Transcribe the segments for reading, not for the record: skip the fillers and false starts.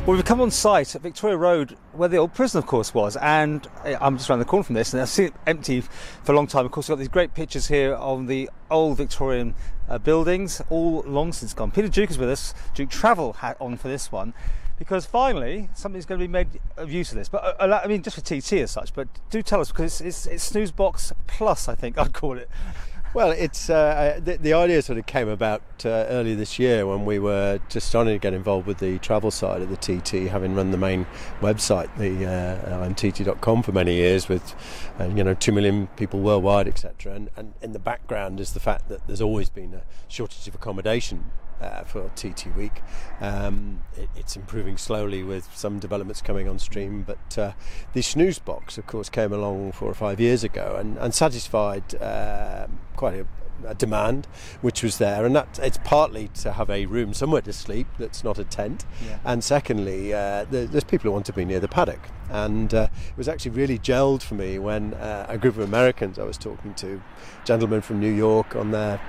Well, we've come on site at Victoria Road, where the old prison, of course, was, and I'm just around the corner from this, and I've seen it empty for a long time. Of course, we've got these great pictures here of the old Victorian buildings, all long since gone. Peter Duke is with us. Duke Travel hat on for this one, because finally something's going to be made of use of this. But I mean, just for TT as such. But do tell us, because it's Snooze Box Plus, I think I'd call it. Well, it's the idea sort of came about earlier this year when we were just starting to get involved with the travel side of the TT, having run the main website, the imtt.com, for many years, with 2 million people worldwide, etc. And in the background is the fact that there's always been a shortage of accommodation for TT Week. It's improving slowly with some developments coming on stream, but the Snooze Box, of course, came along 4 or 5 years ago and satisfied quite a demand which was there, and that it's partly to have a room somewhere to sleep that's not a tent, and secondly there's people who want to be near the paddock, and it was actually really gelled for me when a group of Americans I was talking to, gentlemen from New York, on their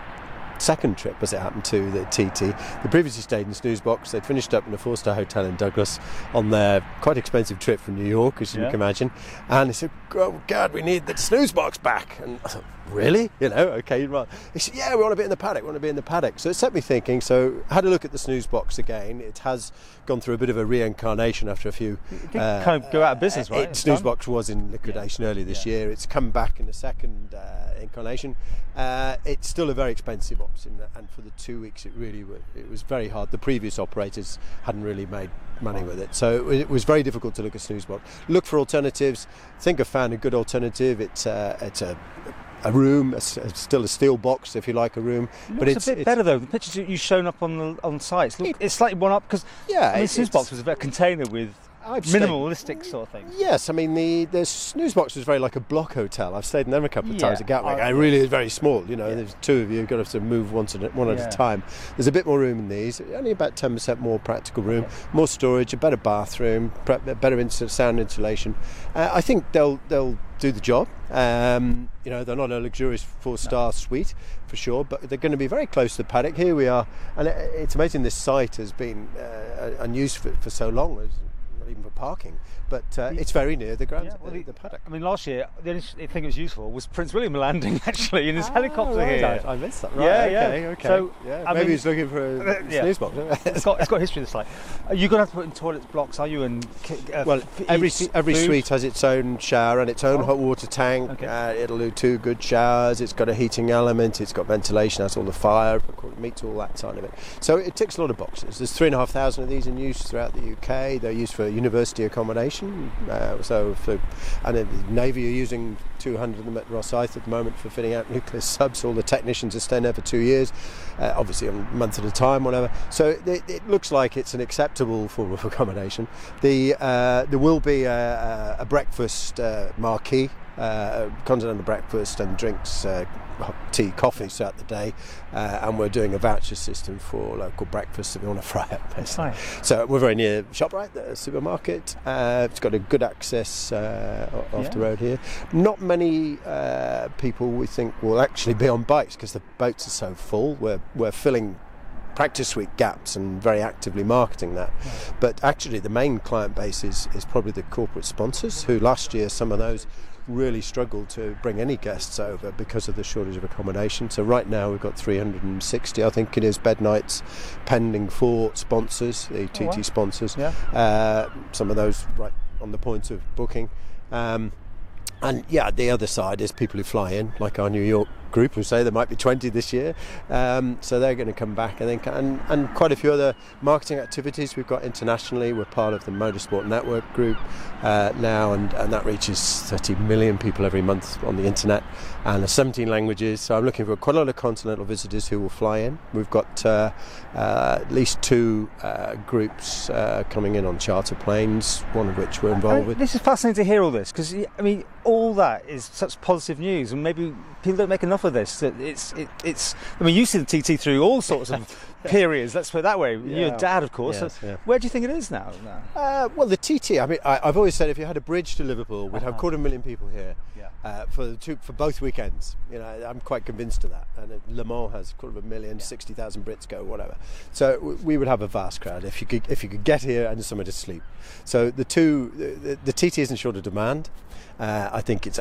second trip, as it happened, to the TT. They previously stayed in Snooze Box. They'd finished up in a 4-star hotel in Douglas on their quite expensive trip from New York, as you can imagine, and they said, "Oh God, we need the Snooze Box back." And I thought, really? Okay, right. He said, "Yeah, we want to be in the paddock, So it set me thinking. So I had a look at the Snooze Box again. It has gone through a bit of a reincarnation after a few. It did kind of go out of business, right? Snooze Box was in liquidation earlier this year. It's come back in a second incarnation. It's still a very expensive option, and for the 2 weeks it was very hard. The previous operators hadn't really made money with it, so it was very difficult to look at Snooze Box. Look for alternatives. I think I found a good alternative. It's a room, still a steel box if you like a room, but it's a bit better though. The pictures that you've shown up on sites, it's slightly one up, because Snooze Box was a container with minimalistic sort of thing. Yes, I mean the Snooze Box was very like a block hotel. I've stayed in them a couple of times at Gatwick. It really is very small. There's two of you, you've got to move one at a time. There's a bit more room in these. Only about 10% more practical room, more storage, a better bathroom, better sound insulation. I think they'll do the job. They're not a luxurious 4-star suite for sure, but they're going to be very close to the paddock. Here we are, and it's amazing this site has been unused for so long. Not even for parking, but it's very near the ground, the paddock. I mean, last year the only thing that was useful was Prince William landing actually in his helicopter here. I missed that. Right, okay. So maybe he's looking for a Snooze Box. It's got history, this site. You're going to have to put in toilet blocks, are you? And well, every suite has its own shower and its own hot water tank. Okay. It'll do 2 good showers. It's got a heating element. It's got ventilation. Has all the fire, meets all that side of it. So it ticks a lot of boxes. There's 3,500 of these in use throughout the UK. They're used for university accommodation. And the Navy are using 200 of them at Rosyth at the moment for fitting out nuclear subs. All the technicians are staying there for 2 years, obviously a month at a time, whatever. So it looks like it's an acceptable form of accommodation. There will be a breakfast marquee, continental breakfast and drinks, tea, coffee throughout the day, and we're doing a voucher system for local breakfast if you want to fry up. Nice. So we're very near ShopRite, the supermarket. It's got a good access off the road here. Not many people, we think, will actually be on bikes because the boats are so full. We're filling practice suite gaps and very actively marketing that. But actually the main client base is probably the corporate sponsors, who last year some of those really struggled to bring any guests over because of the shortage of accommodation. So right now we've got 360, I think it is, bed nights pending for sponsors, the TT sponsors. Some of those right on the point of booking. And the other side is people who fly in, like our New York group, who say there might be 20 this year, so they're going to come back, I think, and quite a few other marketing activities we've got internationally. We're part of the Motorsport Network group now, and that reaches 30 million people every month on the internet, and 17 languages. So I'm looking for quite a lot of continental visitors who will fly in. We've got at least 2 groups coming in on charter planes, one of which we're involved with. This is fascinating to hear all this, because I mean all that is such positive news, and maybe people don't make enough of this. It's. I mean, you see the TT through all sorts of periods. Let's put it that way. You're a dad, of course. Yes, so where do you think it is now? Well, the TT. I mean, I've always said if you had a bridge to Liverpool, we'd have 250,000 people here. for both weekends. You know, I'm quite convinced of that. And Le Mans has 250,000, 60,000 Brits go, whatever. So we would have a vast crowd if you could get here and somewhere to sleep. So the TT isn't short of demand. I think it's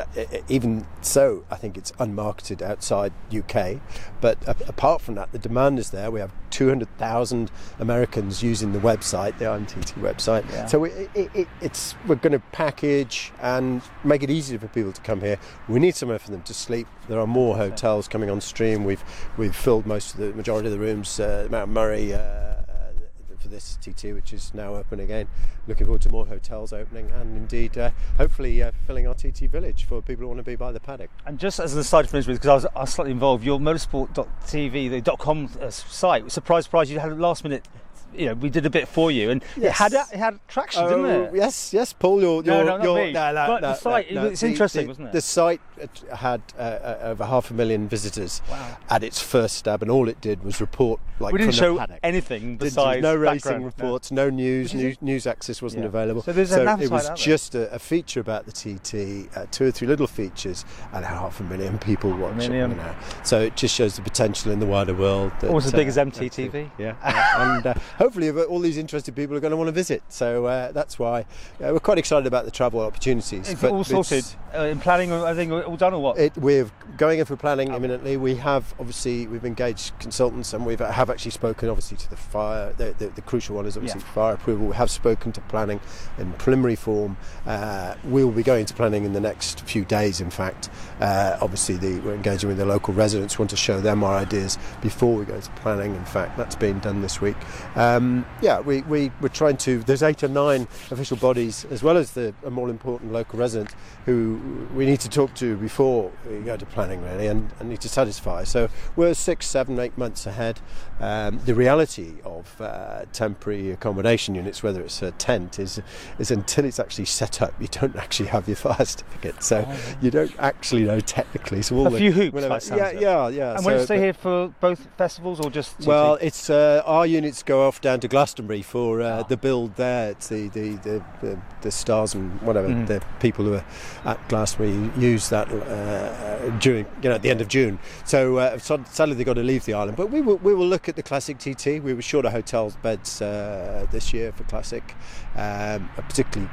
even so. I think it's unmarketed outside UK, but apart from that, the demand is there. We have 200,000 Americans using the website, the IMTT website. Yeah. So we're going to package and make it easier for people to come here. We need somewhere for them to sleep. There are more hotels coming on stream. We've filled the majority of the rooms. Mount Murray. For this TT, which is now open again. Looking forward to more hotels opening, and indeed hopefully filling our TT village for people who want to be by the paddock. And just as an aside from this, because I was slightly involved, your motorsport.tv, the .com site, surprise, you had a last minute. You know, we did a bit for you, and it had traction, didn't it? Yes, Paul. The site, it's interesting, wasn't it? The site had over 500,000 visitors at its first stab, and all it did was report we didn't show anything besides no racing reports, no news access wasn't available. So it was just a feature about the TT, 2 or 3 little features, and 500,000 people watching. So it just shows the potential in the wider world. Almost as big as MTTV. And hopefully all these interested people are going to want to visit. So that's why we're quite excited about the travel opportunities. It's all sorted in planning. I think all done or what? We're going in for planning imminently. We've engaged consultants, and we have actually spoken obviously to the fire. The crucial one is obviously fire approval. We have spoken to planning in preliminary form. We'll be going to planning in the next few days. In fact, obviously we're engaging with the local residents. We want to show them our ideas before we go to planning. In fact, that's being done this week. We're trying to. There's 8 or 9 official bodies, as well as a more important local resident, who we need to talk to before we go to planning, really, and need to satisfy. So we're 6, 7, 8 months ahead. The reality of temporary accommodation units, whether it's a tent, is until it's actually set up, you don't actually have your fire certificate, so you don't actually know technically. So few hoops. Yeah. And will you stay here for both festivals or just TT? Well, it's our units go off down to Glastonbury for the build there. It's the stars and whatever the people who are at Glastonbury use that during at the end of June. So sadly they've got to leave the island. But we will look at the classic TT. We were short of hotel beds this year for classic, particularly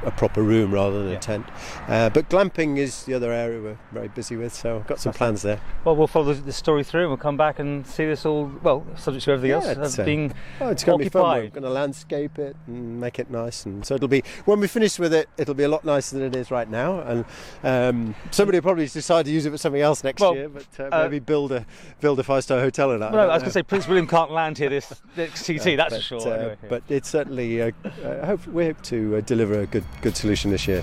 a proper room rather than a tent. But glamping is the other area we're very busy with, so I've got some plans there. Well, we'll follow the story through and we'll come back and see this all, subject to everything else, being it's going to be fun. We're going to landscape it and make it nice, and so it'll be, when we finish with it, it'll be a lot nicer than it is right now, and somebody will probably decide to use it for something else next year, but maybe build a 5-star hotel in it. Well, I was going to say Prince William can't land here this TT, that's for sure. But it's certainly we hope to deliver a good solution this year.